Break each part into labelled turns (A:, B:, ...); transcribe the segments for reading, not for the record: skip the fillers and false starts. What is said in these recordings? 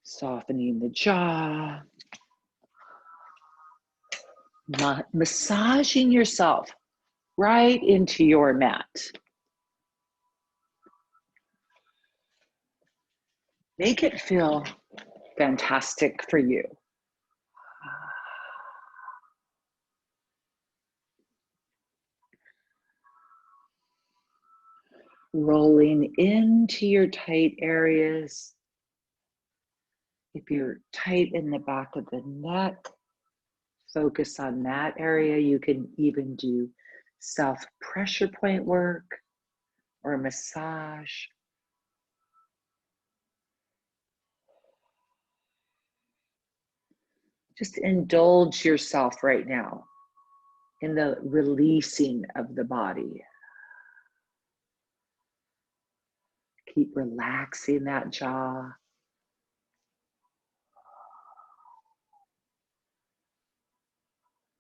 A: Softening the jaw. Massaging yourself right into your mat. Make it feel fantastic for you. Rolling into your tight areas. If you're tight in the back of the neck, focus on that area. You can even do self-pressure point work or massage. Just indulge yourself right now in the releasing of the body. Keep relaxing that jaw.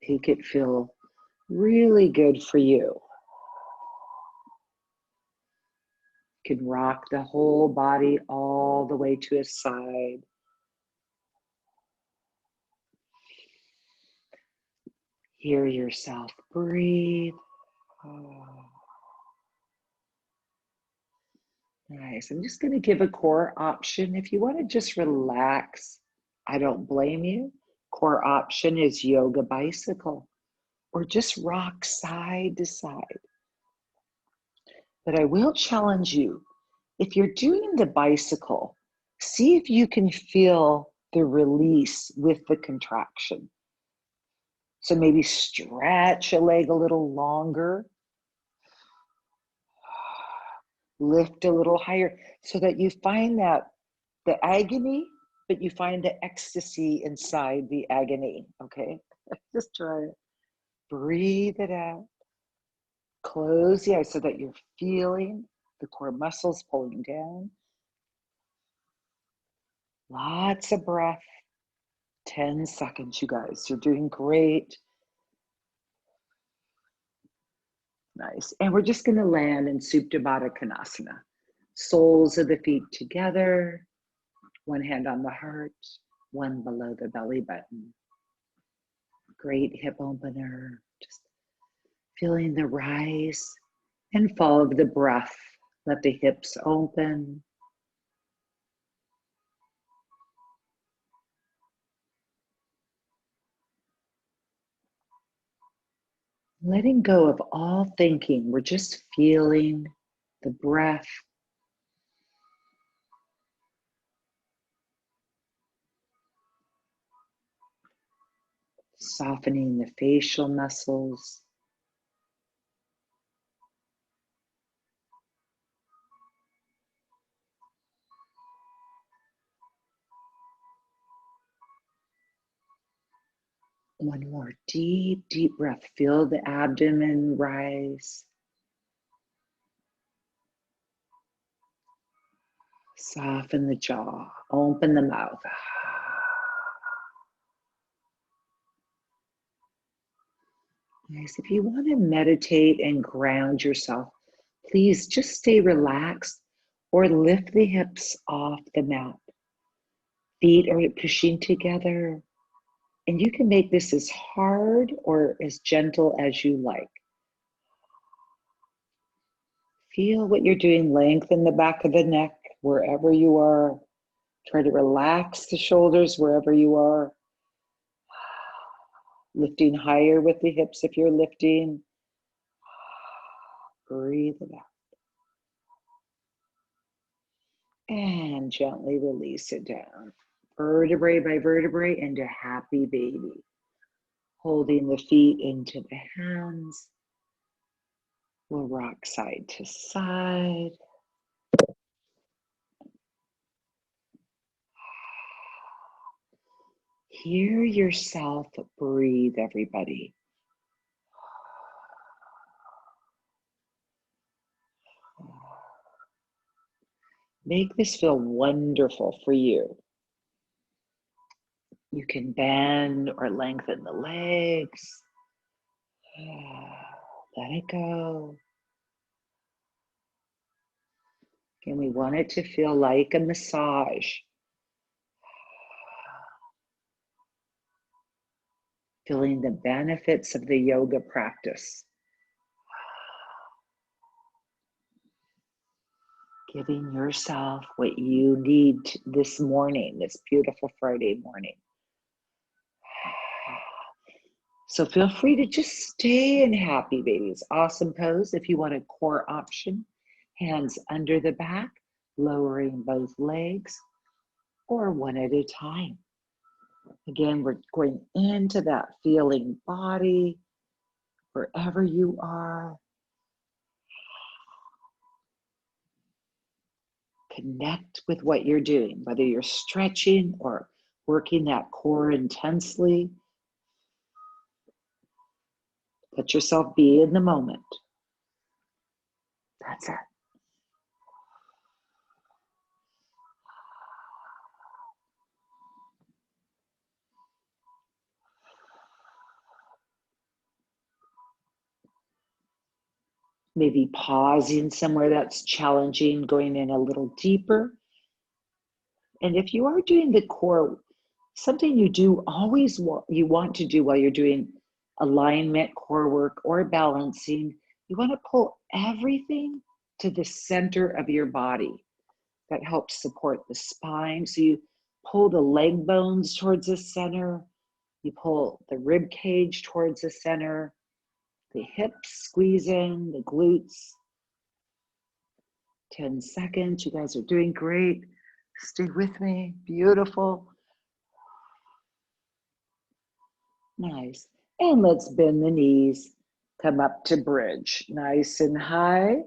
A: Make it feel really good for you. You can rock the whole body all the way to a side. Hear yourself breathe. Oh. Nice. I'm just going to give a core option. If you want to just relax, I don't blame you. Core option is yoga bicycle or just rock side to side. But I will challenge you. If you're doing the bicycle, see if you can feel the release with the contraction. So maybe stretch a leg a little longer. Lift a little higher so that you find that the agony, but you find the ecstasy inside the agony, okay? Just try it. Breathe it out. Close the eyes so that you're feeling the core muscles pulling down. Lots of breath. 10 seconds, you guys. You're doing great. Nice. And we're just going to land in Supta Baddha Konasana. Soles of the feet together. One hand on the heart, one below the belly button. Great hip opener. Just feeling the rise and fall of the breath. Let the hips open. Letting go of all thinking. We're just feeling the breath. Softening the facial muscles. One more deep, deep breath. Feel the abdomen rise. Soften the jaw. Open the mouth. Nice. If you want to meditate and ground yourself, please just stay relaxed or lift the hips off the mat. Feet are pushing together. And you can make this as hard or as gentle as you like. Feel what you're doing. Lengthen the back of the neck wherever you are. Try to relax the shoulders wherever you are. Lifting higher with the hips if you're lifting. Breathe it out. And gently release it down. Vertebrae by vertebrae into happy baby. Holding the feet into the hands. We'll rock side to side. Hear yourself breathe, everybody. Make this feel wonderful for you. You can bend or lengthen the legs. Let it go. And we want it to feel like a massage. feeling the benefits of the yoga practice. Giving yourself what you need this morning, this beautiful Friday morning. So feel free to just stay in happy babies. Awesome pose. If you want a core option, hands under the back, lowering both legs, or one at a time. Again, we're going into that feeling body, wherever you are. Connect with what you're doing, whether you're stretching or working that core intensely. Let yourself be in the moment. That's it. Maybe pausing somewhere that's challenging, going in a little deeper. And if you are doing the core, something you do always you want to do while you're doing alignment, core work, or balancing, you want to pull everything to the center of your body. That helps support the spine. So you pull the leg bones towards the center, you pull the rib cage towards the center, the hips squeeze in, the glutes. 10 seconds, you guys are doing great. Stay with me, beautiful. Nice. And let's bend the knees, come up to bridge, nice and high.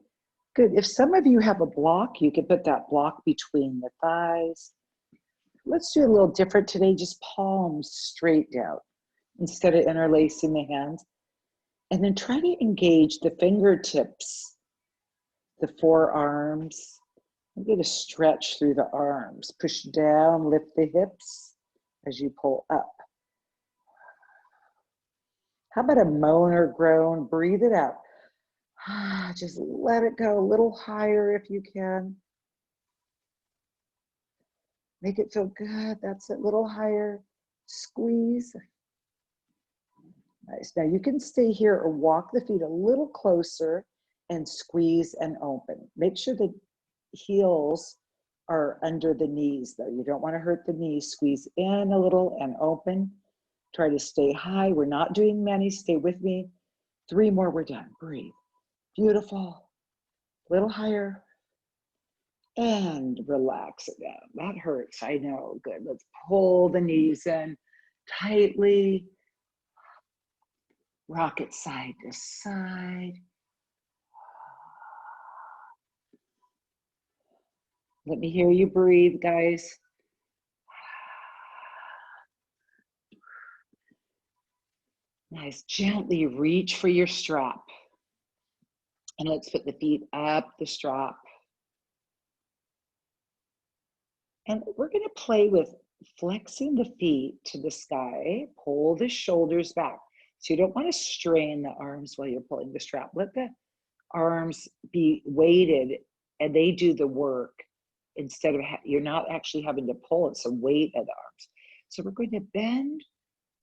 A: Good. If some of you have a block, you can put that block between the thighs. Let's do a little different today, just palms straight down instead of interlacing the hands. And then try to engage the fingertips, the forearms. I'm going to stretch through the arms. Push down, lift the hips as you pull up. How about a moan or groan? Breathe it out. Just let it go a little higher if you can. Make it feel good. That's it, a little higher. Squeeze. Nice. Now you can stay here or walk the feet a little closer and squeeze and open. Make sure the heels are under the knees though. You don't want to hurt the knees. Squeeze in a little and open. Try to stay high. We're not doing many. Stay with me. 3 more, we're done. Breathe. Beautiful. A little higher. And relax it down. That hurts, I know. Good. Let's pull the knees in tightly. Rock it side to side. Let me hear you breathe, guys. Nice. Gently reach for your strap. And let's put the feet up the strap. And we're going to play with flexing the feet to the sky. Pull the shoulders back. So you don't want to strain the arms while you're pulling the strap. Let the arms be weighted and they do the work instead of, you're not actually having to pull. It's a weight of the arms. So we're going to bend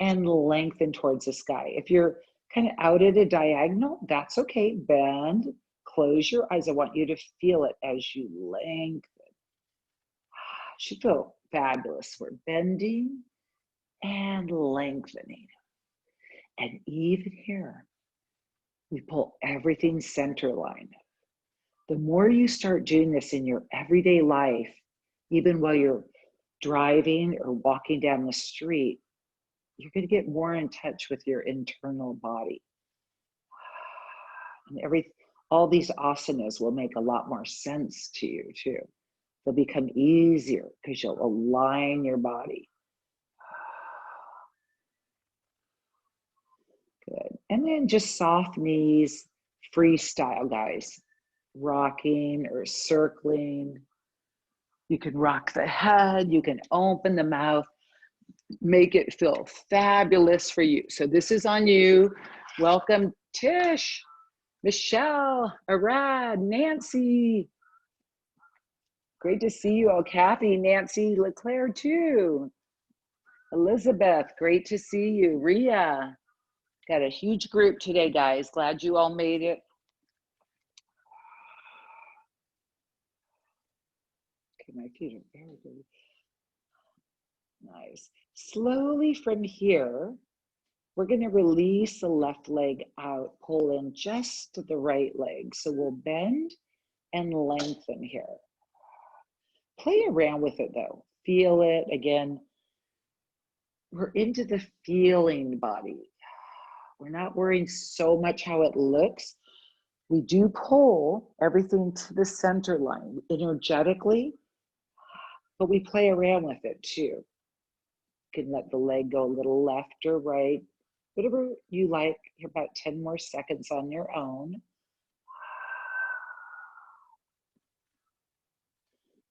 A: and lengthen towards the sky. If you're kind of out at a diagonal, that's okay. Bend, close your eyes. I want you to feel it as you lengthen. Should feel fabulous. We're bending and lengthening. And even here, we pull everything center line. The more you start doing this in your everyday life, even while you're driving or walking down the street, you're going to get more in touch with your internal body. And all these asanas will make a lot more sense to you too. They'll become easier because you'll align your body. Good. And then just soft knees, freestyle, guys. Rocking or circling. You can rock the head. You can open the mouth. Make it feel fabulous for you. So this is on you. Welcome, Tish, Michelle, Arad, Nancy. Great to see you all. Kathy, Nancy, LeClaire too. Elizabeth, great to see you. Ria, got a huge group today, guys. Glad you all made it. Okay, my feet are very, very nice. Slowly from here, we're going to release the left leg out, pull in just to the right leg. So we'll bend and lengthen here. Play around with it though. Feel it again. We're into the feeling body. We're not worrying so much how it looks. We do pull everything to the center line energetically, but we play around with it too. You can let the leg go a little left or right, whatever you like. You're about 10 more seconds on your own.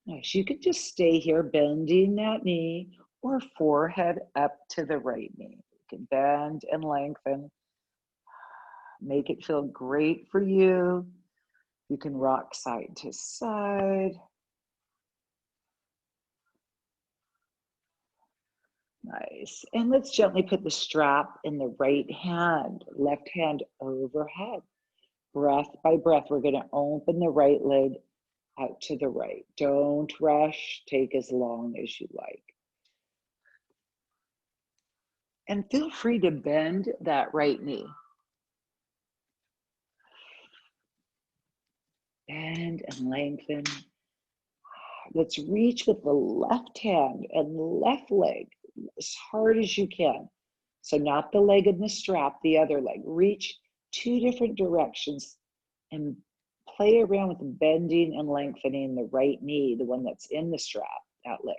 A: Nice. You could just stay here, bending that knee or forehead up to the right knee. You can bend and lengthen. Make it feel great for you. You can rock side to side. Nice. And let's gently put the strap in the right hand, left hand overhead. Breath by breath, we're going to open the right leg out to the right. Don't rush. Take as long as you like. And feel free to bend that right knee. Bend and lengthen. Let's reach with the left hand and left leg as hard as you can. So not the leg in the strap, the other leg. Reach two different directions and play around with bending and lengthening the right knee, the one that's in the strap, that leg.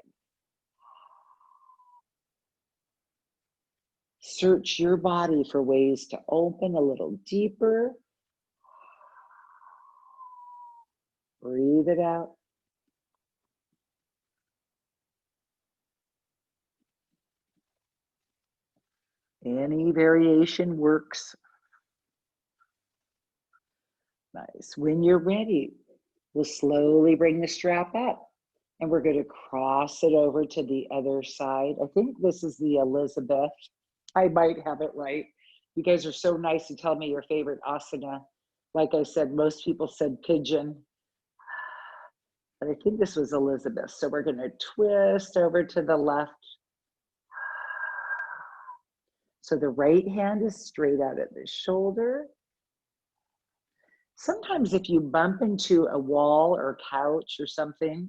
A: Search your body for ways to open a little deeper. Breathe it out. Any variation works. Nice. When you're ready, we'll slowly bring the strap up and we're going to cross it over to the other side. I think this is the Elizabeth. I might have it right. You guys are so nice to tell me your favorite asana. Like I said, most people said pigeon, but I think this was Elizabeth. So we're going to twist over to the left. So the right hand is straight out at the shoulder. Sometimes if you bump into a wall or couch or something,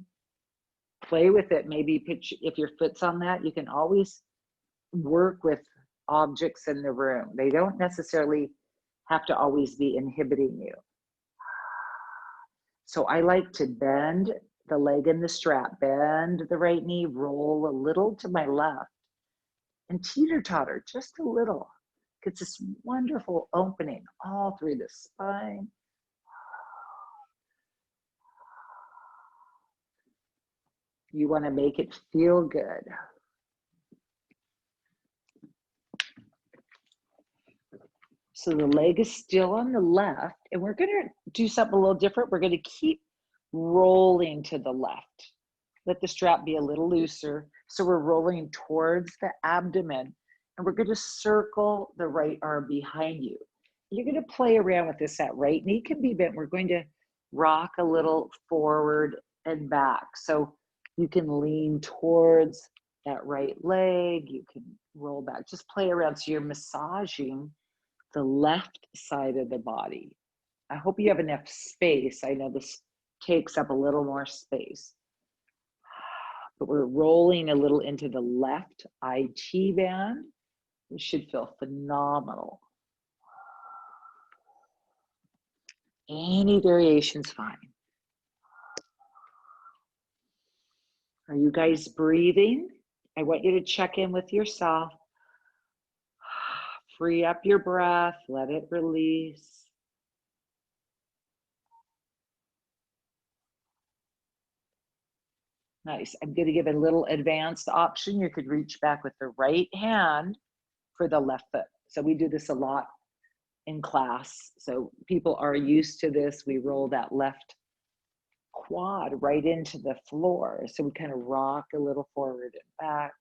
A: play with it. Maybe if your foot's on that, you can always work with objects in the room. They don't necessarily have to always be inhibiting you. So I like to bend the leg in the strap, bend the right knee, roll a little to my left, and teeter-totter just a little. Gets this wonderful opening all through the spine. You want to make it feel good. So the leg is still on the left, and we're going to do something a little different. We're going to keep rolling to the left. Let the strap be a little looser. So we're rolling towards the abdomen, and we're going to circle the right arm behind you. You're going to play around with this. That right knee can be bent. We're going to rock a little forward and back. So you can lean towards that right leg. You can roll back. Just play around. So you're massaging the left side of the body. I hope you have enough space. I know this takes up a little more space. But we're rolling a little into the left IT band. It should feel phenomenal. Any variation's fine. Are you guys breathing? I want you to check in with yourself. Free up your breath, let it release. Nice. I'm going to give a little advanced option. You could reach back with the right hand for the left foot. So we do this a lot in class. So people are used to this. We roll that left quad right into the floor. So we kind of rock a little forward and back.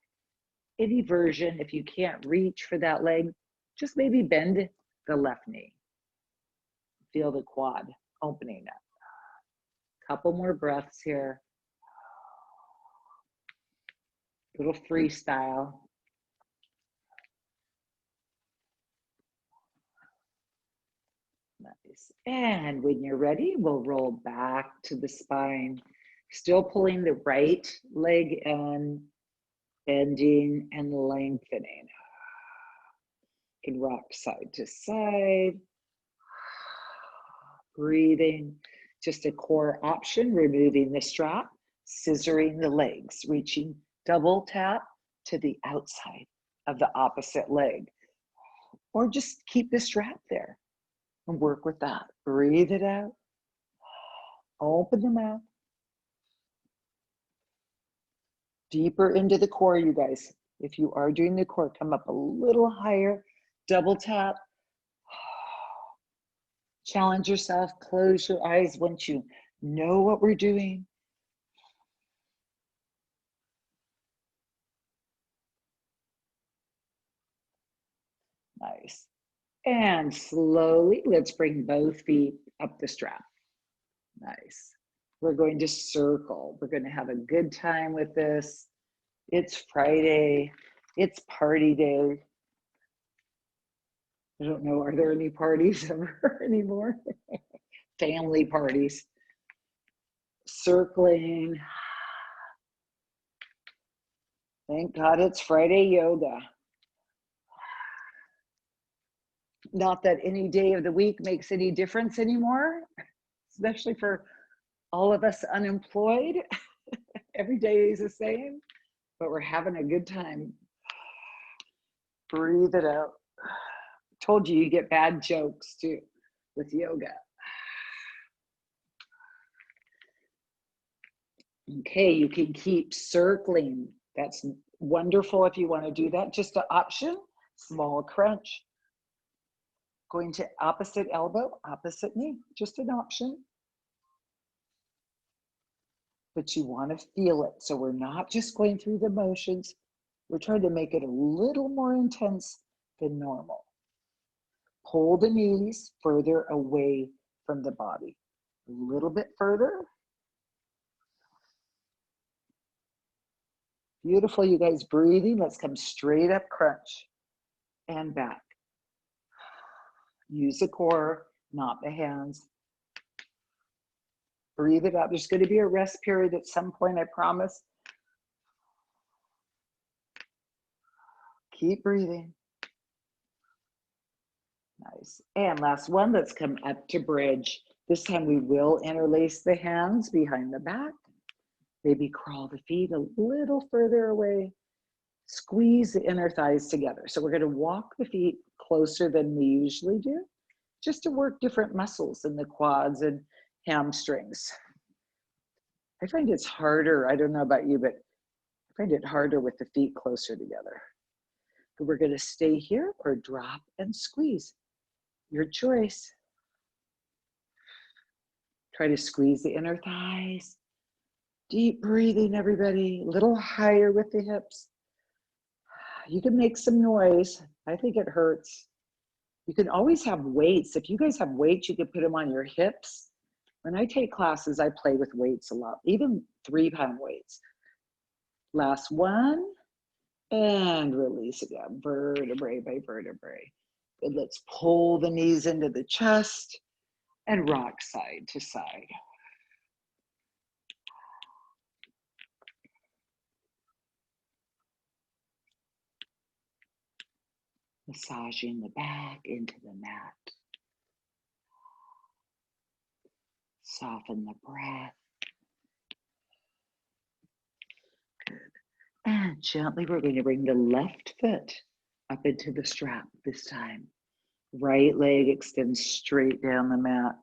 A: any version. If you can't reach for that leg, just maybe bend the left knee. Feel the quad opening up. Couple more breaths here. Little freestyle. Nice. And when you're ready, we'll roll back to the spine. Still pulling the right leg in, bending and lengthening. You can rock side to side. Breathing. Just a core option, removing the strap, scissoring the legs, reaching double tap to the outside of the opposite leg. Or just keep the strap there and work with that. Breathe it out. Open the mouth. Deeper into the core, you guys. If you are doing the core, come up a little higher. Double tap. Challenge yourself. Close your eyes once you know what we're doing. Nice. And slowly, let's bring both feet up the strap. Nice. We're going to circle. We're going to have a good time with this. It's Friday. It's party day. I don't know, are there any parties ever anymore? Family parties. Circling. Thank God it's Friday yoga. Not that any day of the week makes any difference anymore, especially for all of us unemployed. Every day is the same, but we're having a good time. Breathe it out. Told you get bad jokes too with yoga. Okay, you can keep circling. That's wonderful if you want to do that. Just an option, small crunch. Going to opposite elbow, opposite knee, just an option. But you want to feel it. So we're not just going through the motions. We're trying to make it a little more intense than normal. Pull the knees further away from the body. A little bit further. Beautiful, you guys, breathing. Let's come straight up, crunch, and back. Use the core, not the hands. Breathe it out. There's going to be a rest period at some point, I promise. Keep breathing. Nice. And last one, let's come up to bridge. This time we will interlace the hands behind the back. Maybe crawl the feet a little further away. Squeeze the inner thighs together. So we're going to walk the feet closer than we usually do, just to work different muscles in the quads and hamstrings. I find it's harder, I don't know about you, but I find it harder with the feet closer together. But we're going to stay here or drop and squeeze. Your choice. Try to squeeze the inner thighs. Deep breathing, everybody. A little higher with the hips. You can make some noise. I think it hurts. You can always have weights. If you guys have weights, you can put them on your hips. When I take classes, I play with weights a lot, even 3-pound weights. Last one, and release again, vertebrae by vertebrae. Good, let's pull the knees into the chest and rock side to side. Massaging the back into the mat. Soften the breath. Good. And gently, we're going to bring the left foot up into the strap this time. Right leg extends straight down the mat.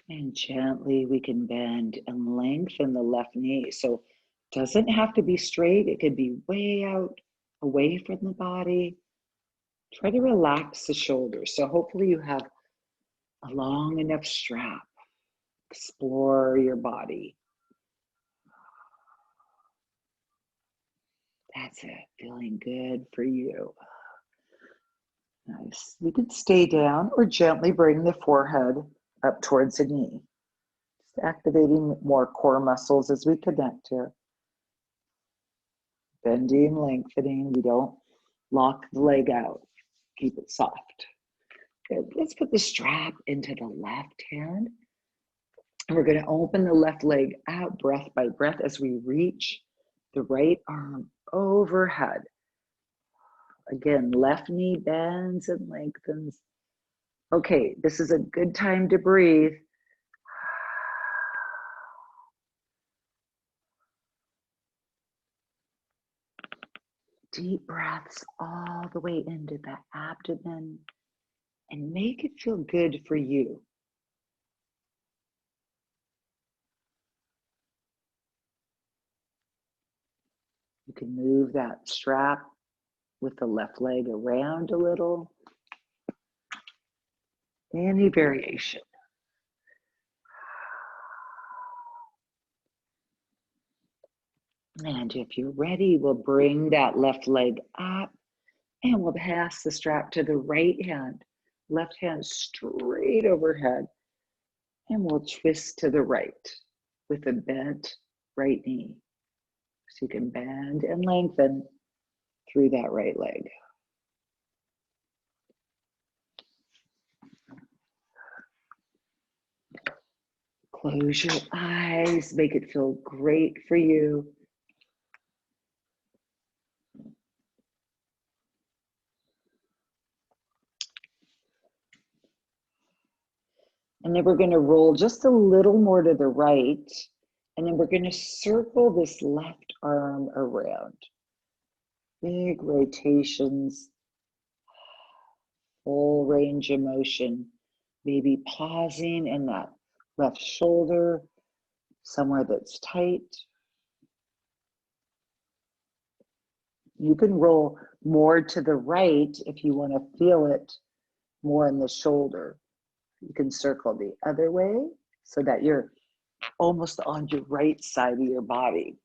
A: And gently we can bend and lengthen the left knee. So it doesn't have to be straight. It could be way out, away from the body. Try to relax the shoulders. So hopefully you have A long enough strap. Explore your body. That's it. Feeling good for you. Nice. You can stay down or gently bring the forehead up towards the knee. Just activating more core muscles as we connect here. Bending, lengthening. We don't lock the leg out. Keep it soft. Good. Let's put the strap into the left hand. And we're going to open the left leg out breath by breath as we reach the right arm overhead. Again, left knee bends and lengthens. Okay, this is a good time to breathe. Deep breaths all the way into the abdomen and make it feel good for you. You can move that strap with the left leg around a little. Any variation. And if you're ready, we'll bring that left leg up and we'll pass the strap to the right hand. Left hand straight overhead. And we'll twist to the right with a bent right knee. So you can bend and lengthen through that right leg. Close your eyes, make it feel great for you. And then we're going to roll just a little more to the right. And then we're going to circle this left arm around. Big rotations, full range of motion. Maybe pausing in that left shoulder, somewhere that's tight. You can roll more to the right if you want to feel it more in the shoulder. You can circle the other way so that you're almost on your right side of your body.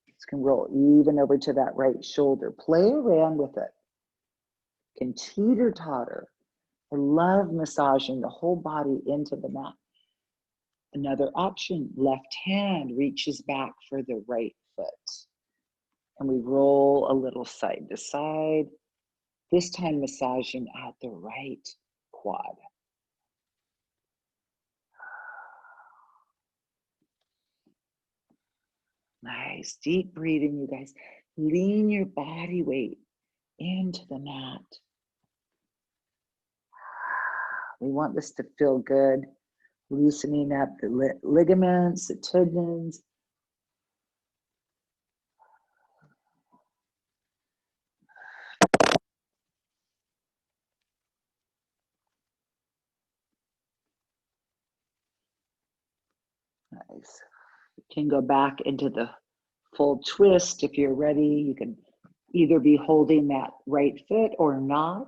A: You can roll even over to that right shoulder. Play around with it. You can teeter-totter. I love massaging the whole body into the mat. Another option, left hand reaches back for the right foot. And we roll a little side to side, this time massaging at the right quad. Nice, deep breathing, you guys. Lean your body weight into the mat. We want this to feel good, loosening up the ligaments, the tendons. Nice. You can go back into the full twist if you're ready. You can either be holding that right foot or not.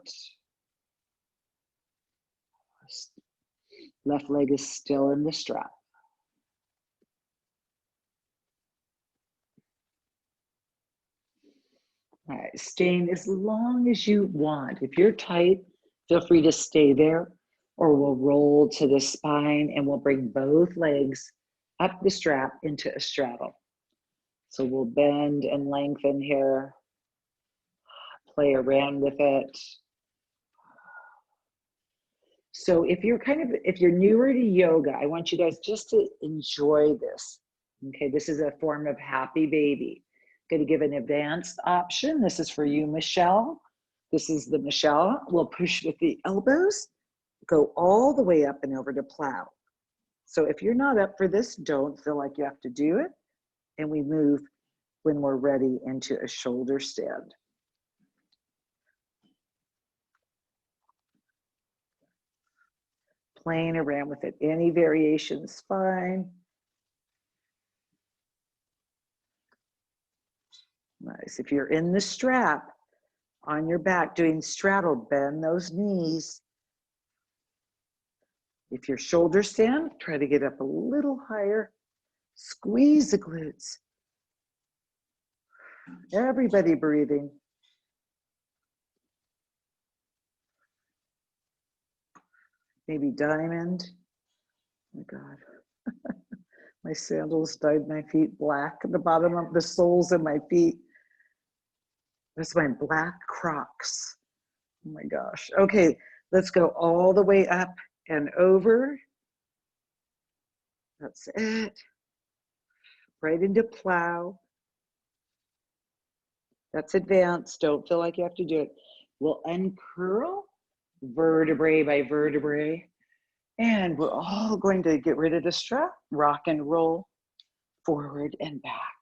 A: Left leg is still in the strap. All right, staying as long as you want. If you're tight, feel free to stay there, or we'll roll to the spine and we'll bring both legs up the strap into a straddle. So we'll bend and lengthen here, play around with it. So if you're newer to yoga, I want you guys just to enjoy this. Okay, this is a form of happy baby. I'm going to give an advanced option. This is for you, Michelle. This is the Michelle. We'll push with the elbows, go all the way up and over to plow. So if you're not up for this, don't feel like you have to do it. And we move when we're ready into a shoulder stand. Playing around with it. Any variation is fine. Nice. If you're in the strap, On your back, doing straddle, bend those knees. If your shoulders stand, try to get up a little higher. Squeeze the glutes. Everybody breathing. Maybe diamond. Oh my God. My sandals dyed my feet black at the bottom of the soles of my feet. That's my black Crocs. Oh my gosh. Okay, let's go all the way up and over. That's it. Right into plow. That's advanced. Don't feel like you have to do it. We'll uncurl vertebrae by vertebrae. And we're all going to get rid of the strap, rock and roll forward and back.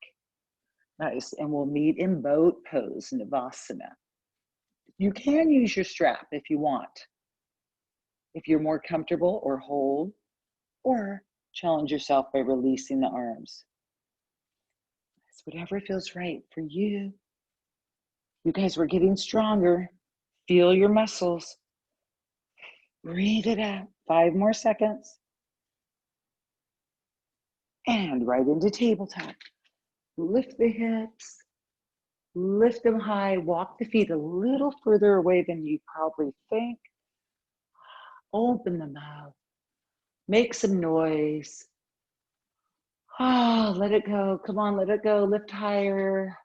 A: Nice. And we'll meet in boat pose, Navasana. You can use your strap if you want, if you're more comfortable, or hold, or challenge yourself by releasing the arms. It's whatever feels right for you. You guys, we're getting stronger. Feel your muscles. Breathe it out. 5 more seconds. And right into tabletop. Lift the hips. Lift them high. Walk the feet a little further away than you probably think. Open the mouth. Make some noise. Oh, let it go. Come on, let it go. Lift higher.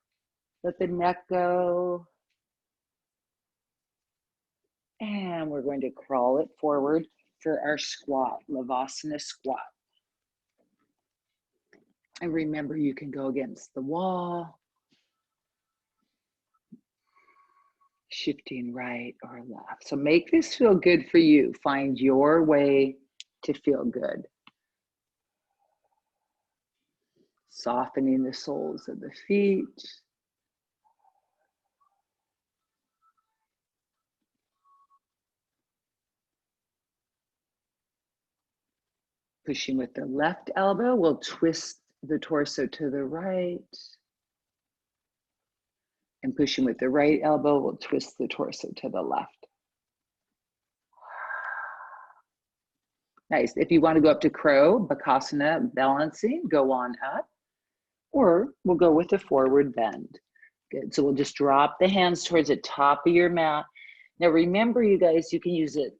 A: Let the neck go. And we're going to crawl it forward for our squat, Lavasana squat. And remember, you can go against the wall, shifting right or left. So make this feel good for you. Find your way to feel good. Softening the soles of the feet. Pushing with the left elbow, we'll twist the torso to the right. And pushing with the right elbow, we'll twist the torso to the left. Nice. If you want to go up to crow, Bakasana, balancing, go on up. Or we'll go with a forward bend. Good. So we'll just drop the hands towards the top of your mat. Now remember, you guys, you can use a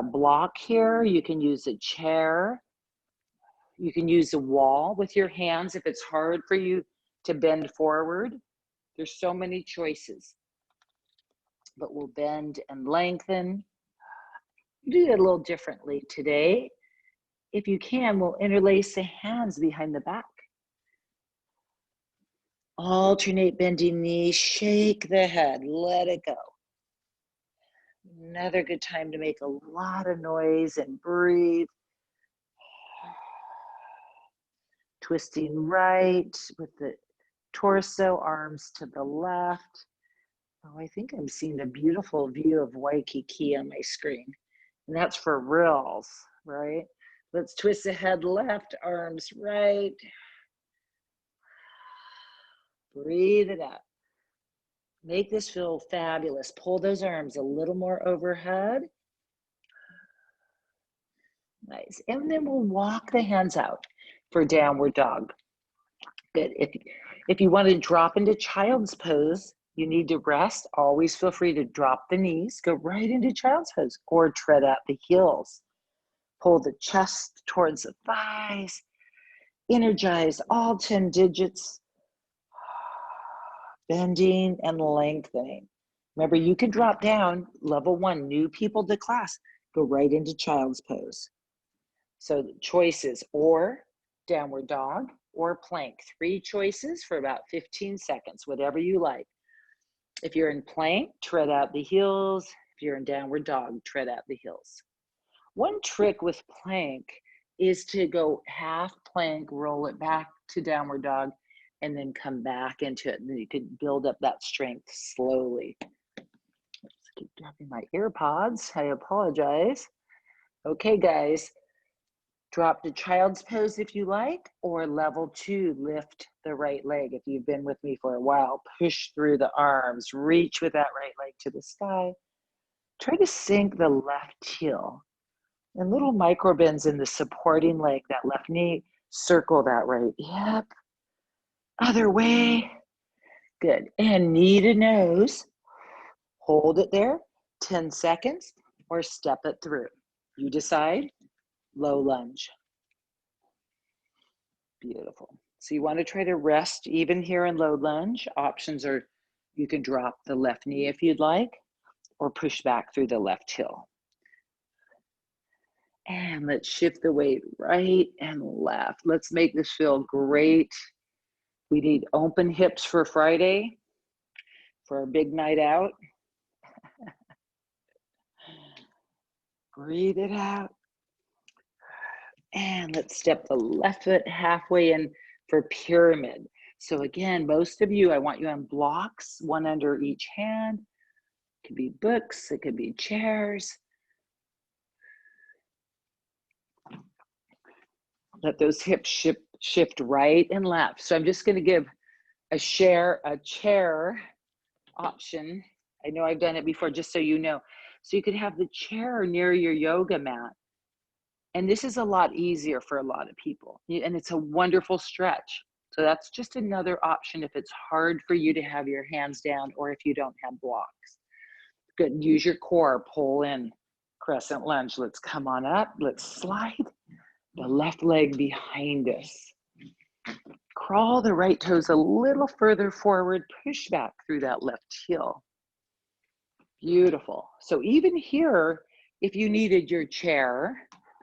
A: block here. You can use a chair. You can use a wall with your hands if it's hard for you to bend forward. There's so many choices. But we'll bend and lengthen. Do it a little differently today. If you can, we'll interlace the hands behind the back. Alternate bending knees, shake the head, let it go. Another good time to make a lot of noise and breathe. Twisting right with the torso, arms to the left. Oh, I think I'm seeing a beautiful view of Waikiki on my screen. And that's for reals, right? Let's twist the head left, arms right. Breathe it out. Make this feel fabulous. Pull those arms a little more overhead. Nice. And then we'll walk the hands out for downward dog. Good. If you want to drop into child's pose, you need to rest. Always feel free to drop the knees, go right into child's pose, or tread out the heels. Pull the chest towards the thighs. Energize all 10 digits. Bending and lengthening. Remember, you can drop down, level 1, new people to class, go right into child's pose. So the choices, or downward dog or plank. 3 choices for about 15 seconds, whatever you like. If you're in plank, tread out the heels. If you're in downward dog, tread out the heels. One trick with plank is to go half plank, roll it back to downward dog, and then come back into it. And then you can build up that strength slowly. Let's keep dropping my AirPods. I apologize. Okay, guys. Drop to child's pose if you like, or level 2, lift the right leg. If you've been with me for a while, push through the arms, reach with that right leg to the sky. Try to sink the left heel. And little micro bends in the supporting leg, that left knee. Circle that right hip. Other way. Good. And knee to nose. Hold it there 10 seconds or step it through. You decide. Low lunge. Beautiful. So you want to try to rest even here in low lunge. Options are you can drop the left knee if you'd like, or push back through the left heel. And let's shift the weight right and left. Let's make this feel great. We need open hips for Friday, for a big night out. Breathe it out. And let's step the left foot halfway in for pyramid. So again, most of you, I want you on blocks, one under each hand. It could be books, it could be chairs. Let those hips shift right and left. So I'm just going to give a chair option. I know I've done it before, just so you know. So you could have the chair near your yoga mat. And this is a lot easier for a lot of people. And it's a wonderful stretch. So that's just another option if it's hard for you to have your hands down or if you don't have blocks. Good. Use your core. Pull in. Crescent lunge. Let's come on up. Let's slide the left leg behind us. Crawl the right toes a little further forward. Push back through that left heel. Beautiful. So even here, if you needed your chair,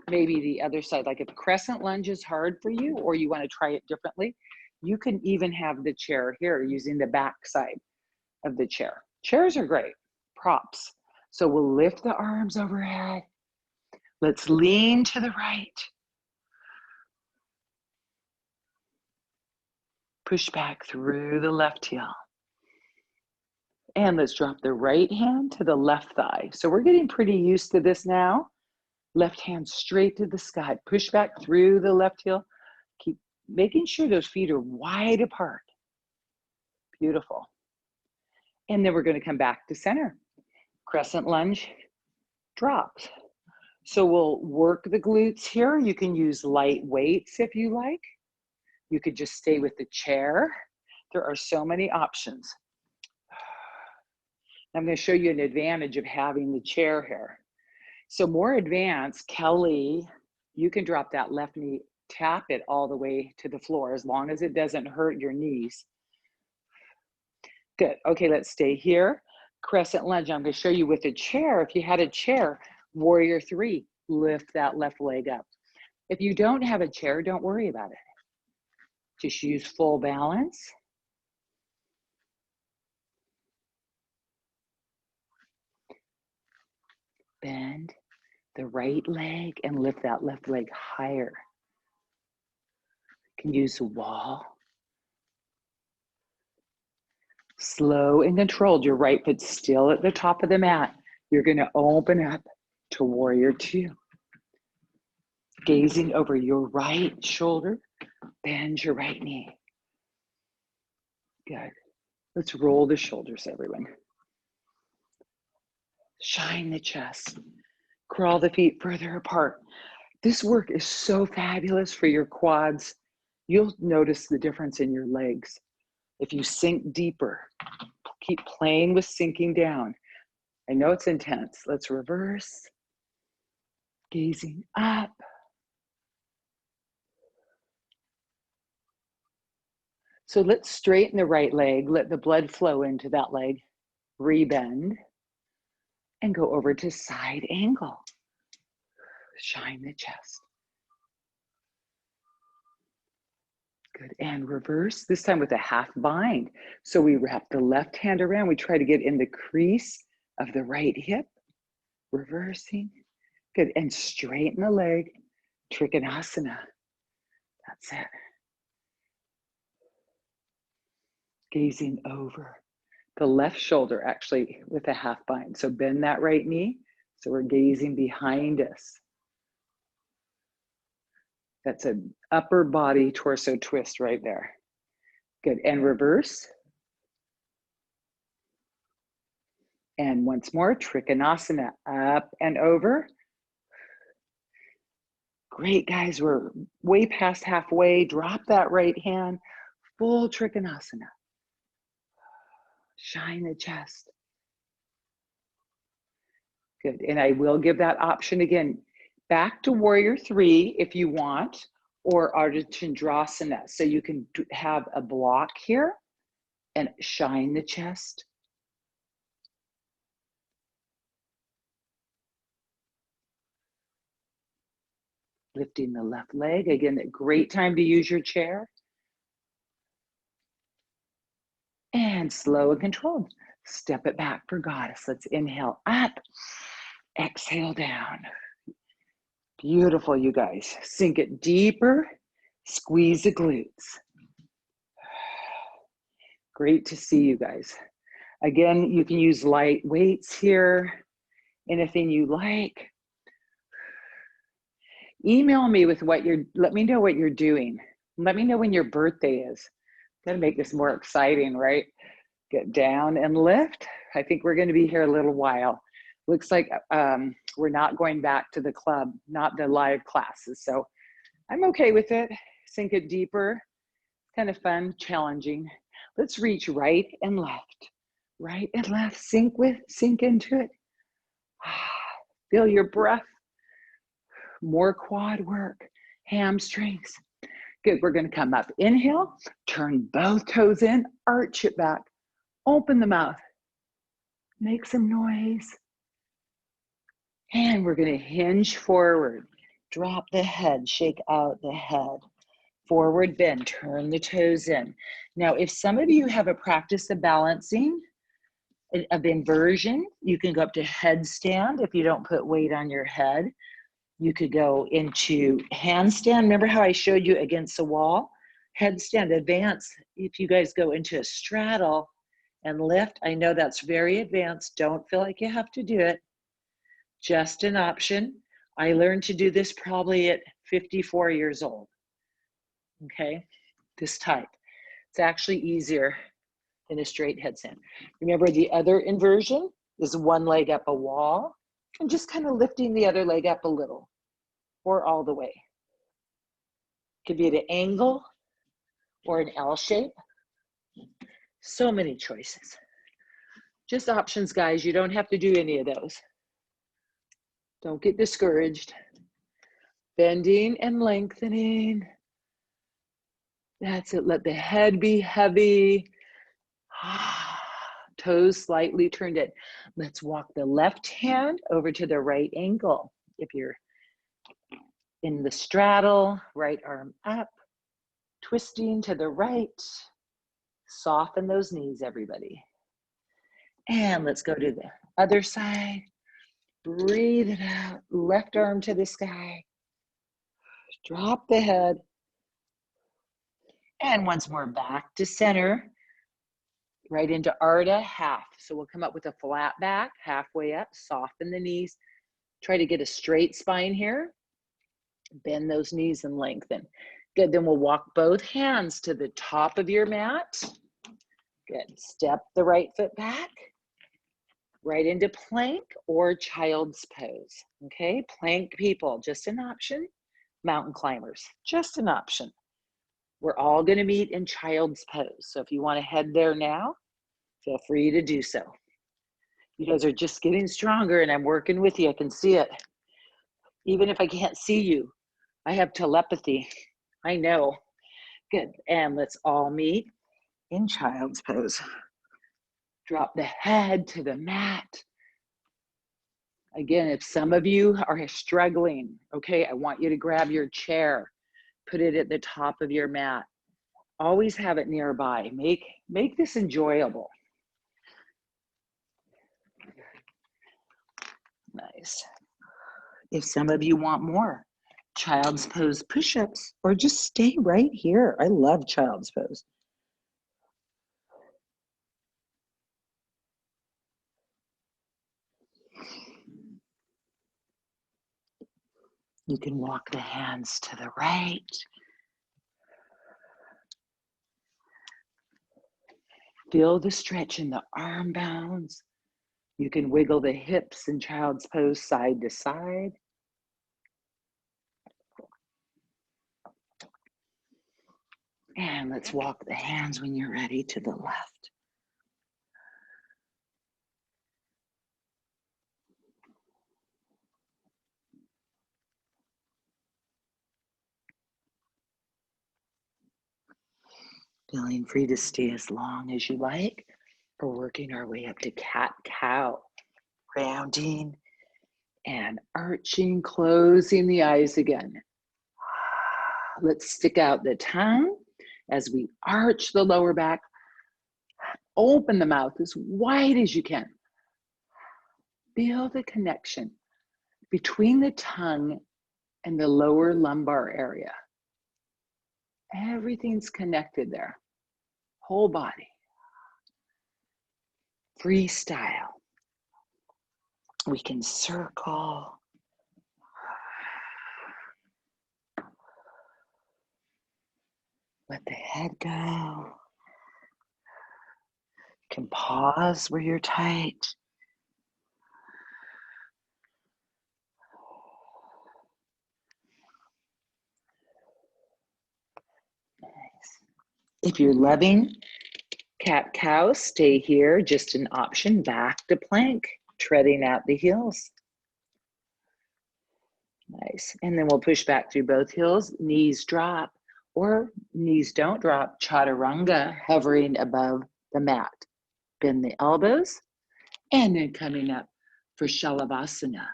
A: maybe the other side, like if crescent lunge is hard for you or you want to try it differently, you can even have the chair here using the back side of the chair. Chairs are great, props. So we'll lift the arms overhead. Let's lean to the right. Push back through the left heel. And let's drop the right hand to the left thigh. So we're getting pretty used to this now. Left hand straight to the sky. Push back through the left heel. Keep making sure those feet are wide apart. Beautiful. And then we're going to come back to center. Crescent lunge, drops. So we'll work the glutes here. You can use light weights if you like. You could just stay with the chair. There are so many options. I'm going to show you an advantage of having the chair here. So more advanced, Kelly, you can drop that left knee, tap it all the way to the floor as long as it doesn't hurt your knees. Good. Okay, let's stay here. Crescent lunge. I'm going to show you with a chair. If you had a chair, warrior 3, lift that left leg up. If you don't have a chair, don't worry about it. Just use full balance. Bend the right leg and lift that left leg higher. You can use a wall. Slow and controlled. Your right foot still at the top of the mat. You're going to open up to warrior 2. Gazing over your right shoulder. Bend your right knee. Good. Let's roll the shoulders, everyone. Shine the chest. Crawl the feet further apart. This work is so fabulous for your quads. You'll notice the difference in your legs. If you sink deeper, keep playing with sinking down. I know it's intense. Let's reverse. Gazing up. So let's straighten the right leg. Let the blood flow into that leg. Rebend. And go over to side angle. Shine the chest. Good. And reverse, this time with a half bind. So we wrap the left hand around. We try to get in the crease of the right hip. Reversing. Good. And straighten the leg. Trikonasana. That's it. Gazing over the left shoulder, actually with a half bind. So bend that right knee. So we're gazing behind us. That's an upper body torso twist right there. Good, and reverse. And once more, Trikonasana, up and over. Great, guys, we're way past halfway. Drop that right hand, full Trikonasana. Shine the chest. Good, and I will give that option again. Back to warrior three if you want, or Ardha Chandrasana. So you can have a block here and shine the chest. Lifting the left leg. Again, a great time to use your chair. And slow and controlled. Step it back for goddess. Let's inhale up. Exhale down. Beautiful, you guys. Sink it deeper. Squeeze the glutes. Great to see you guys. Again, you can use light weights here. Anything you like. Email me with let me know what you're doing. Let me know when your birthday is. Gotta make this more exciting, right? Get down and lift. I think we're gonna be here a little while. Looks like we're not going back to the club, not the live classes. So I'm okay with it. Sink it deeper. Kind of fun, challenging. Let's reach right and left. Right and left, sink into it. Feel your breath. More quad work, hamstrings. Good, we're gonna come up. Inhale, turn both toes in, arch it back. Open the mouth. Make some noise. And we're gonna hinge forward. Drop the head, shake out the head. Forward bend, turn the toes in. Now, if some of you have a practice of balancing, of inversion, you can go up to headstand if you don't put weight on your head. You could go into handstand. Remember how I showed you against the wall? Headstand, advance. If you guys go into a straddle and lift, I know that's very advanced. Don't feel like you have to do it. Just an option. I learned to do this probably at 54 years old. Okay, this type. It's actually easier than a straight headstand. Remember, the other inversion is one leg up a wall and just kind of lifting the other leg up a little or all the way. Could be at an angle or an L shape. So many choices. Just options, guys. You don't have to do any of those. Don't get discouraged. Bending and lengthening. That's it. Let the head be heavy. Toes slightly turned in. Let's walk the left hand over to the right ankle. If you're in the straddle, right arm up, twisting to the right. Soften those knees, everybody. And let's go to the other side. Breathe it out. Left arm to the sky. Drop the head. And once more, back to center. Right into Ardha, half. So we'll come up with a flat back, halfway up, soften the knees. Try to get a straight spine here. Bend those knees and lengthen. Good, then we'll walk both hands to the top of your mat. Good, step the right foot back. Right into plank or child's pose. Okay, plank people, just an option. Mountain climbers, just an option. We're all gonna meet in child's pose. So if you wanna head there now, feel free to do so. You guys are just getting stronger and I'm working with you, I can see it. Even if I can't see you, I have telepathy, I know. Good, and let's all meet in child's pose. Drop the head to the mat. Again, if some of you are struggling, okay, I want you to grab your chair, put it at the top of your mat. Always have it nearby. Make this enjoyable. Nice. If some of you want more, child's pose push-ups, or just stay right here. I love child's pose. You can walk the hands to the right. Feel the stretch in the arm bounds. You can wiggle the hips in child's pose side to side. And let's walk the hands when you're ready to the left. Feeling free to stay as long as you like. We're working our way up to cat-cow. Rounding and arching, closing the eyes again. Let's stick out the tongue as we arch the lower back. Open the mouth as wide as you can. Feel the connection between the tongue and the lower lumbar area. Everything's connected there. Whole body. Freestyle. We can circle. Let the head go. You can pause where you're tight. Nice. If you're loving cat-cow, stay here. Just an option. Back to plank, treading out the heels. Nice. And then we'll push back through both heels. Knees drop or knees don't drop. Chaturanga, hovering above the mat. Bend the elbows and then coming up for Shalavasana.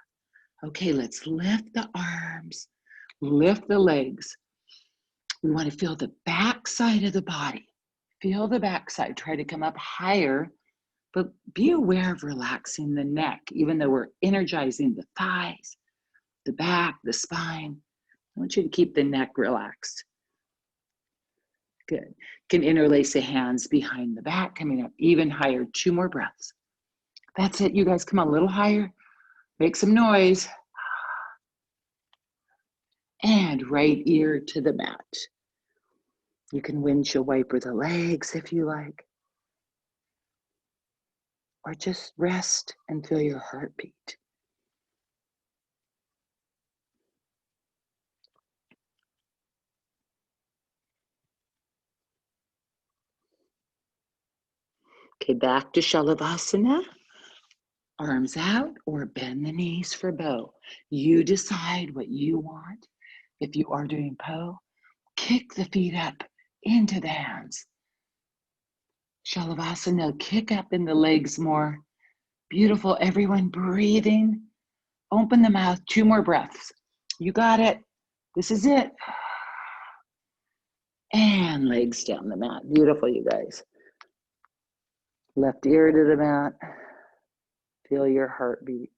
A: Okay, let's lift the arms, lift the legs. We want to feel the back side of the body. Feel the back side. Try to come up higher, but be aware of relaxing the neck, even though we're energizing the thighs, the back, the spine. I want you to keep the neck relaxed. Good. You can interlace the hands behind the back, coming up even higher. 2 more breaths. That's it, you guys. Come on, a little higher. Make some noise. And right ear to the mat. You can windshield wiper the legs if you like. Or just rest and feel your heartbeat. Okay, back to Shalavasana. Arms out or bend the knees for bow. You decide what you want. If you are doing po, kick the feet up into the hands. Shalavasana, kick up in the legs more. Beautiful, everyone breathing. Open the mouth, 2 more breaths. You got it. This is it. And legs down the mat. Beautiful, you guys. Left ear to the mat. Feel your heartbeat.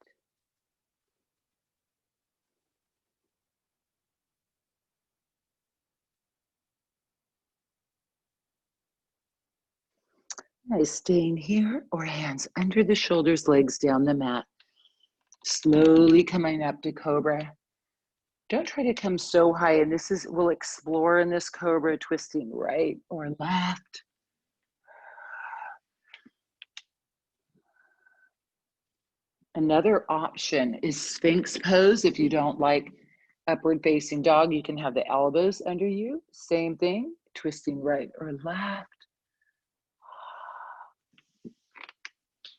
A: Nice, staying here or hands under the shoulders, legs down the mat. Slowly coming up to Cobra. Don't try to come so high, and we'll explore in this Cobra, twisting right or left. Another option is Sphinx pose. If you don't like upward facing dog, you can have the elbows under you. Same thing, twisting right or left.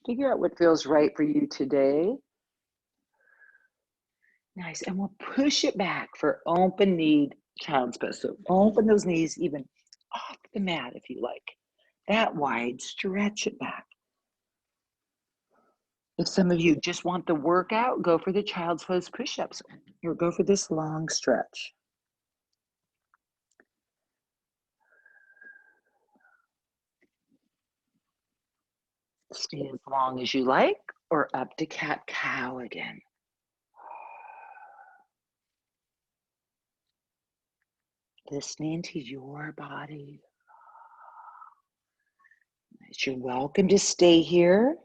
A: Figure out what feels right for you today. Nice, and we'll push it back for open kneed child's pose. So open those knees even off the mat if you like. That wide, stretch it back. If some of you just want the workout, go for the child's pose push-ups or go for this long stretch. Stay as long as you like or up to cat-cow again. Listening to your body. You're welcome to stay here.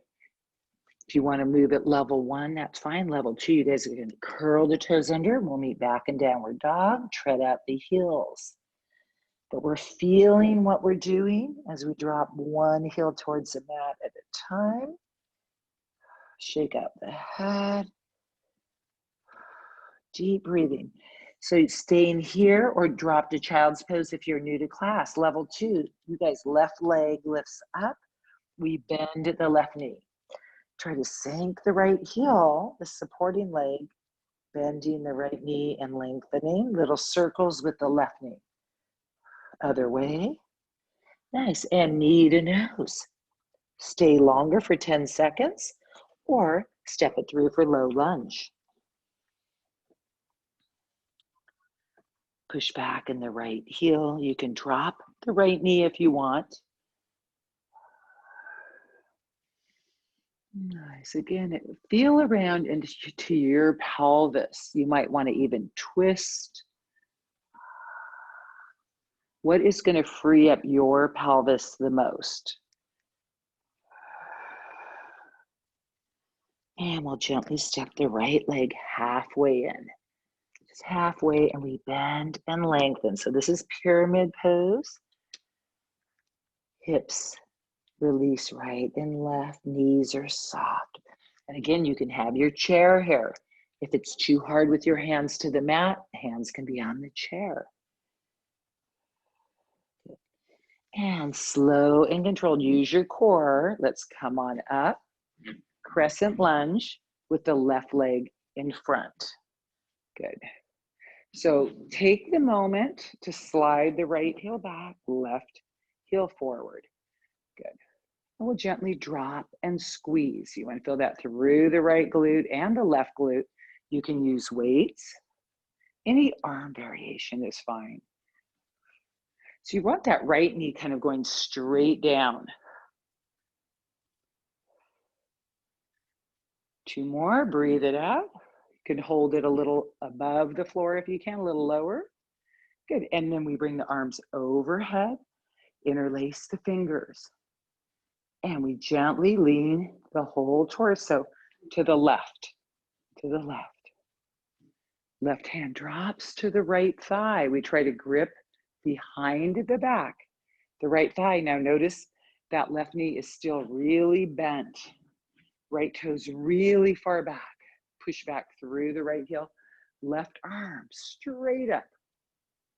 A: If you want to move at level 1, that's fine. Level 2, you guys are going to curl the toes under. We'll meet back in downward dog. Tread out the heels. But we're feeling what we're doing as we drop one heel towards the mat at a time. Shake out the head. Deep breathing. So staying here or drop to child's pose if you're new to class. Level 2, you guys, left leg lifts up. We bend at the left knee. Try to sink the right heel, the supporting leg, bending the right knee and lengthening. Little circles with the left knee. Other way. Nice. And knee to nose. Stay longer for 10 seconds or step it through for low lunge. Push back in the right heel. You can drop the right knee if you want. Nice. Again, feel around into your pelvis. You might want to even twist. What is going to free up your pelvis the most? And we'll gently step the right leg halfway in. Just halfway, and we bend and lengthen. So this is pyramid pose. Hips release right and left. Knees are soft. And again, you can have your chair here. If it's too hard with your hands to the mat, hands can be on the chair. And slow and controlled. Use your core. Let's come on up. Crescent lunge with the left leg in front. Good. So take the moment to slide the right heel back, left heel forward. Good. And we'll gently drop and squeeze. You want to feel that through the right glute and the left glute. You can use weights. Any arm variation is fine. So you want that right knee kind of going straight down. 2 more, breathe it out. You can hold it a little above the floor if you can, a little lower. Good, and then we bring the arms overhead, interlace the fingers. And we gently lean the whole torso to the left, to the left. Left hand drops to the right thigh. We try to grip behind the back, the right thigh. Now notice that left knee is still really bent. Right toes really far back. Push back through the right heel. Left arm straight up.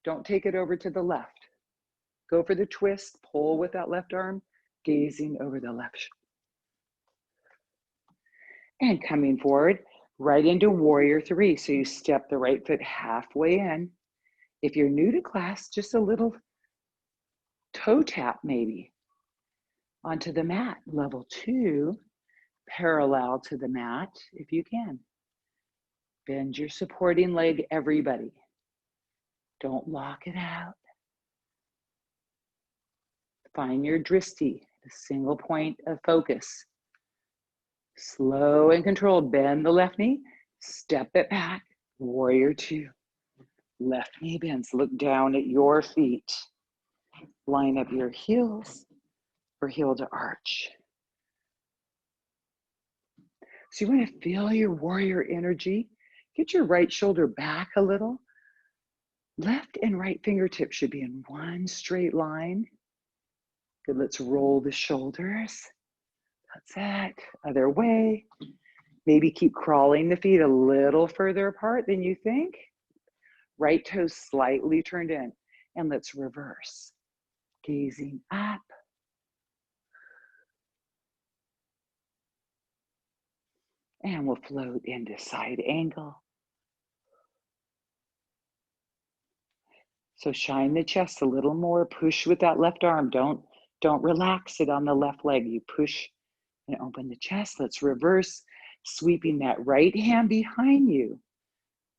A: Don't take it over to the left. Go for the twist, pull with that left arm, gazing over the left shoulder. And coming forward, right into warrior 3. So you step the right foot halfway in. If you're new to class, just a little toe tap maybe onto the mat. Level 2, parallel to the mat if you can. Bend your supporting leg, everybody. Don't lock it out. Find your drishti, the single point of focus. Slow and controlled, bend the left knee, step it back, warrior 2. Left knee bends, look down at your feet. Line up your heels for heel to arch. So you want to feel your warrior energy. Get your right shoulder back a little. Left and right fingertips should be in one straight line. Good, let's roll the shoulders. That's it. Other way. Maybe keep crawling the feet a little further apart than you think. Right toes slightly turned in. And let's reverse. Gazing up. And we'll float into side angle. So shine the chest a little more. Push with that left arm. Don't relax it on the left leg. You push and open the chest. Let's reverse, sweeping that right hand behind you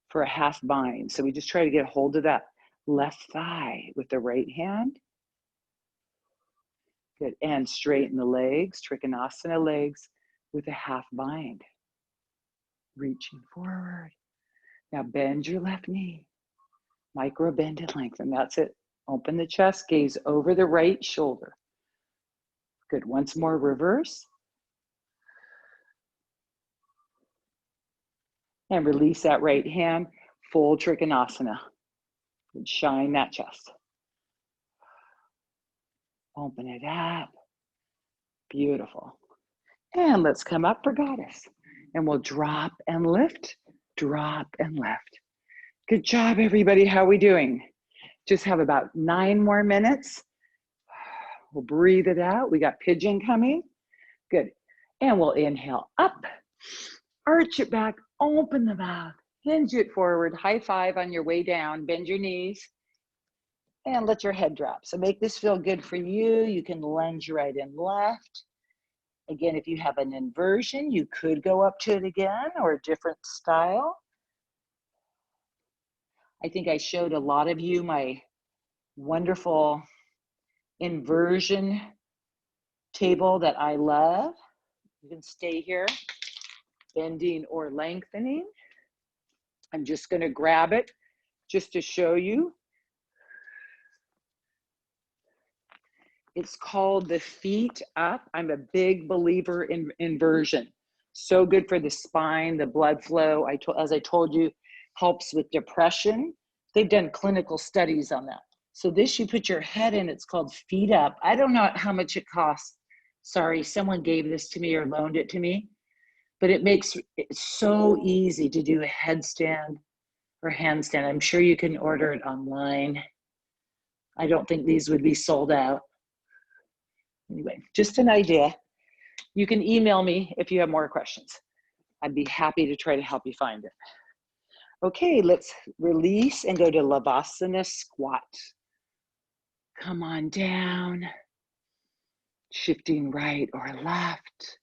A: for a half bind. So we just try to get a hold of that left thigh with the right hand. Good, and straighten the legs, Trikonasana legs with a half bind. Reaching forward. Now bend your left knee. Micro bend and lengthen, that's it. Open the chest, gaze over the right shoulder. Good, once more, reverse. And release that right hand, full Trikonasana. And shine that chest. Open it up. Beautiful. And let's come up for goddess. And we'll drop and lift, drop and lift. Good job, everybody. How are we doing? Just have about 9 more minutes. We'll breathe it out. We got pigeon coming. Good. And we'll inhale up, arch it back, open the mouth, hinge it forward, high five on your way down, bend your knees, and let your head drop. So make this feel good for you. You can lunge right and left. Again, if you have an inversion, you could go up to it again or a different style. I think I showed a lot of you my wonderful inversion table that I love. You can stay here, bending or lengthening. I'm just going to grab it just to show you. It's called the feet up. I'm a big believer in inversion. So good for the spine, the blood flow. As I told you, helps with depression. They've done clinical studies on that. So this, you put your head in, it's called feet up. I don't know how much it costs. Sorry, someone gave this to me or loaned it to me, but it makes it so easy to do a headstand or handstand. I'm sure you can order it online. I don't think these would be sold out. Anyway, just an idea. You can email me if you have more questions. I'd be happy to try to help you find it. Okay, let's release and go to Lavasana squat. Come on down, shifting right or left.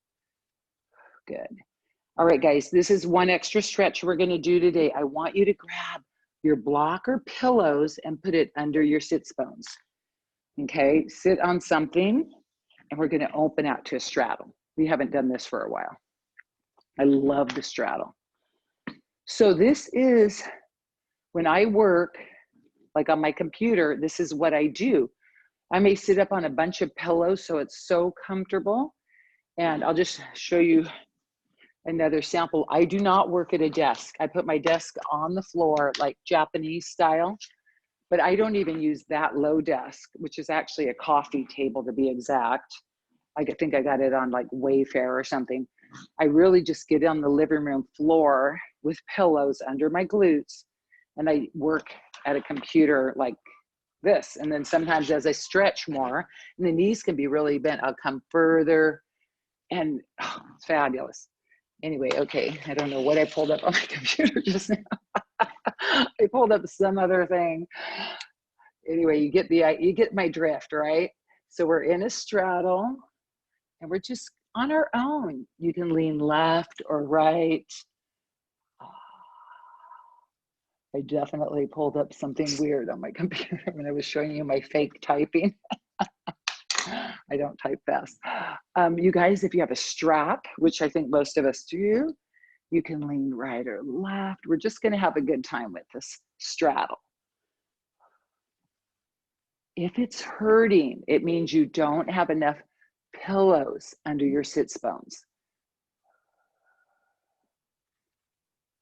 A: Good. All right, guys, this is one extra stretch we're gonna do today. I want you to grab your block or pillows and put it under your sits bones. Okay, sit on something and we're gonna open out to a straddle. We haven't done this for a while. I love the straddle. So this is when I work, like on my computer, this is what I do. I may sit up on a bunch of pillows so it's so comfortable. And I'll just show you another sample. I do not work at a desk. I put my desk on the floor, like Japanese style, but I don't even use that low desk, which is actually a coffee table to be exact. I think I got it on like Wayfair or something. I really just get on the living room floor with pillows under my glutes, and I work at a computer like this. And then sometimes as I stretch more, and the knees can be really bent, I'll come further, and oh, it's fabulous. Anyway, okay, I don't know what I pulled up on my computer just now. I pulled up some other thing. Anyway, you get my drift, right? So we're in a straddle, and we're just on our own. You can lean left or right. I definitely pulled up something weird on my computer when I was showing you my fake typing. I don't type fast. You guys, if you have a strap, which I think most of us do, you can lean right or left. We're just gonna have a good time with this straddle. If it's hurting, it means you don't have enough pillows under your sits bones.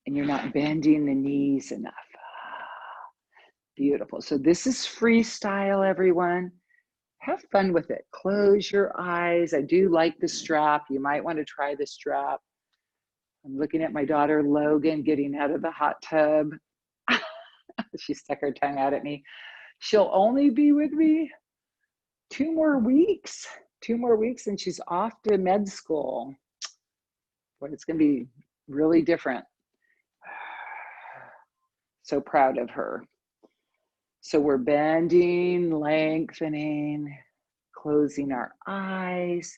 A: And you're not bending the knees enough. Beautiful. So this is freestyle, everyone. Have fun with it. Close your eyes. I do like the strap. You might want to try the strap. I'm looking at my daughter, Logan, getting out of the hot tub. She stuck her tongue out at me. She'll only be with me 2 more weeks. 2 more weeks and she's off to med school. Boy, it's going to be really different. So proud of her. So we're bending, lengthening, closing our eyes.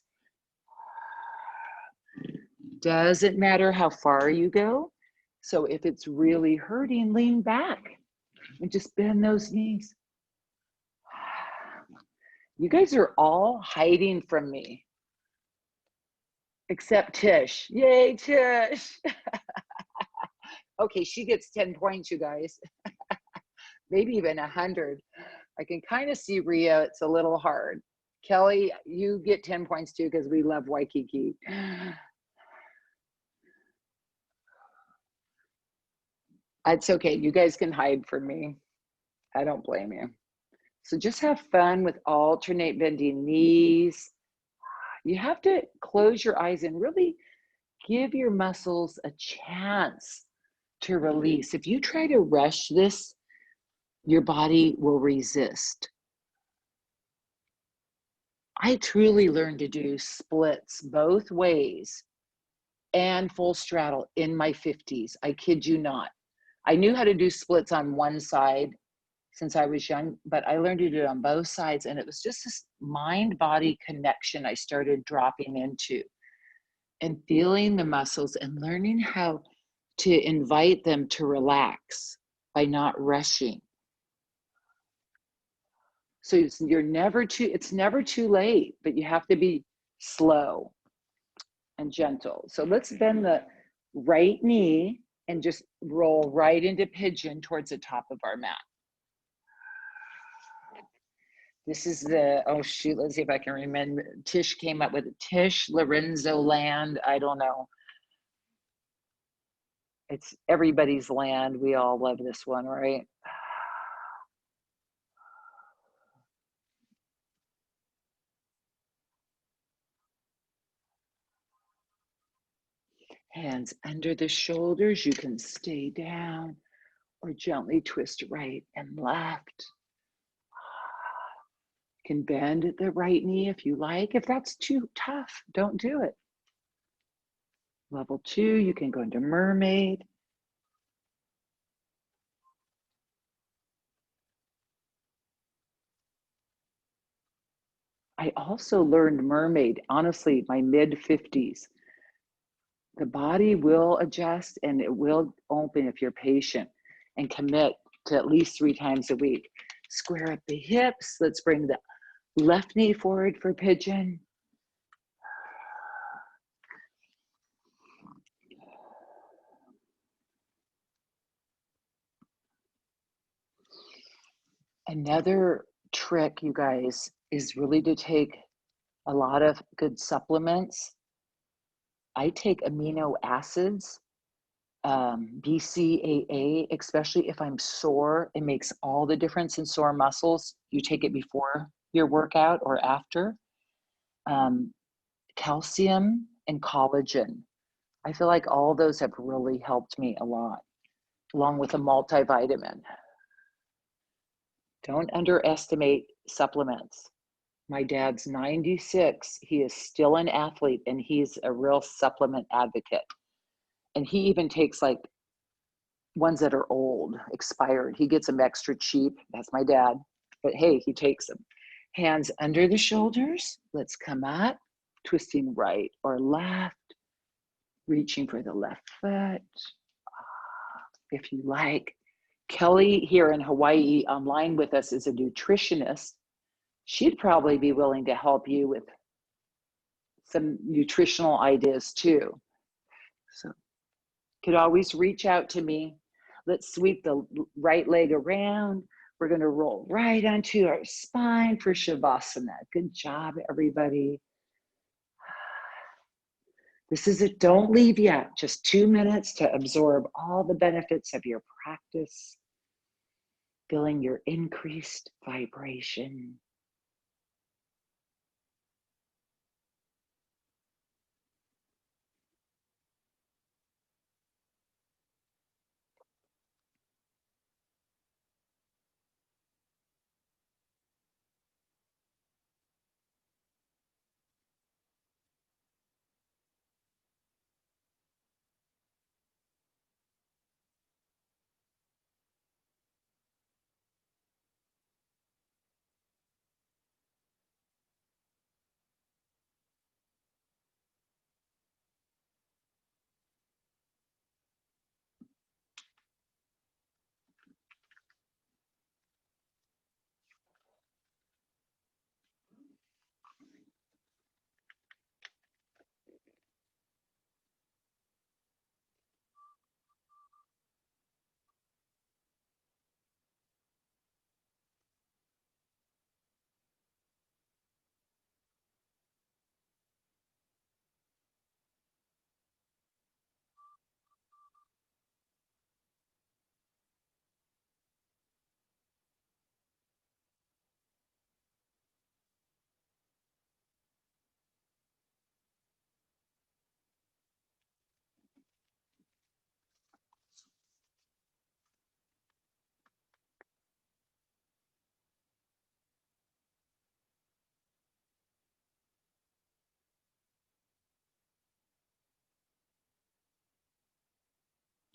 A: Doesn't matter how far you go. So if it's really hurting, lean back and just bend those knees. You guys are all hiding from me, except Tish. Yay, Tish. Okay, she gets 10 points, you guys. Maybe even 100. I can kind of see Ria, it's a little hard. Kelly, you get 10 points too because we love Waikiki. It's okay. You guys can hide from me. I don't blame you. So just have fun with alternate bending knees. You have to close your eyes and really give your muscles a chance to release. If you try to rush this, your body will resist. I truly learned to do splits both ways and full straddle in my 50s. I kid you not. I knew how to do splits on one side since I was young, but I learned to do it on both sides. And it was just this mind body connection I started dropping into and feeling the muscles and learning how to invite them to relax by not rushing. So it's never too late, but you have to be slow and gentle. So let's bend the right knee and just roll right into pigeon towards the top of our mat. This is oh shoot, let's see if I can remember. Tish came up with it. Tish Lorenzo Land. I don't know. It's everybody's land. We all love this one, right? Hands under the shoulders. You can stay down or gently twist right and left. You can bend at the right knee if you like. If that's too tough, don't do it. Level 2, you can go into mermaid. I also learned mermaid, honestly, my mid 50s. The body will adjust and it will open if you're patient and commit to at least 3 times a week. Square up the hips. Let's bring the left knee forward for pigeon. Another trick, you guys, is really to take a lot of good supplements. I take amino acids, BCAA, especially if I'm sore. It makes all the difference in sore muscles. You take it before your workout or after. Um, Calcium and collagen. I feel like all those have really helped me a lot, along with a multivitamin. Don't underestimate supplements. My dad's 96. He is still an athlete and he's a real supplement advocate. And he even takes like ones that are old, expired. He gets them extra cheap. That's my dad. But hey, he takes them. Hands under the shoulders. Let's come up, twisting right or left, reaching for the left foot. If you like. Kelly here in Hawaii online with us is a nutritionist. She'd probably be willing to help you with some nutritional ideas too. So you could always reach out to me. Let's sweep the right leg around. We're going to roll right onto our spine for Shavasana. Good job, everybody. This is it. Don't leave yet. Just 2 minutes to absorb all the benefits of your practice, feeling your increased vibration.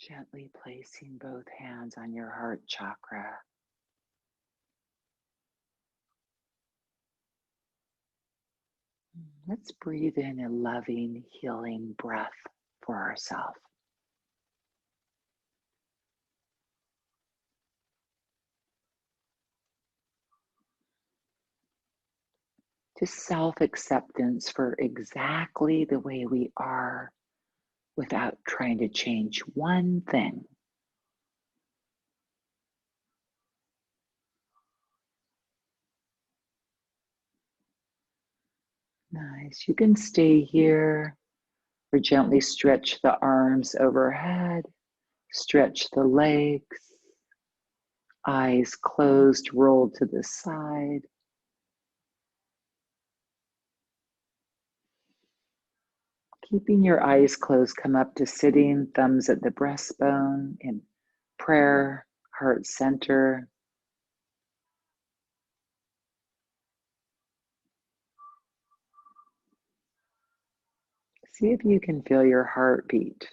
A: Gently placing both hands on your heart chakra. Let's breathe in a loving, healing breath for ourselves. Just self-acceptance for exactly the way we are without trying to change one thing. Nice. You can stay here or gently stretch the arms overhead, stretch the legs, eyes closed, rolled to the side. Keeping your eyes closed, come up to sitting, thumbs at the breastbone in prayer, heart center. See if you can feel your heartbeat.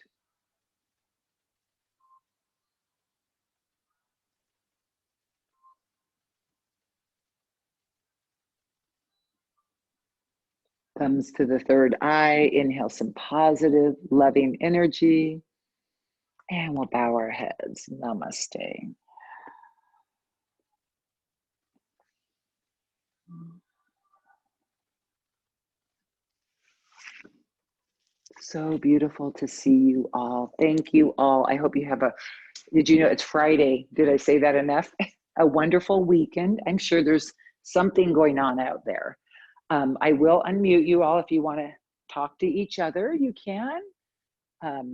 A: Thumbs to the third eye. Inhale some positive, loving energy. And we'll bow our heads. Namaste. So beautiful to see you all. Thank you all. I hope you have did you know it's Friday? Did I say that enough? A wonderful weekend. I'm sure there's something going on out there. I will unmute you all if you want to talk to each other. You can.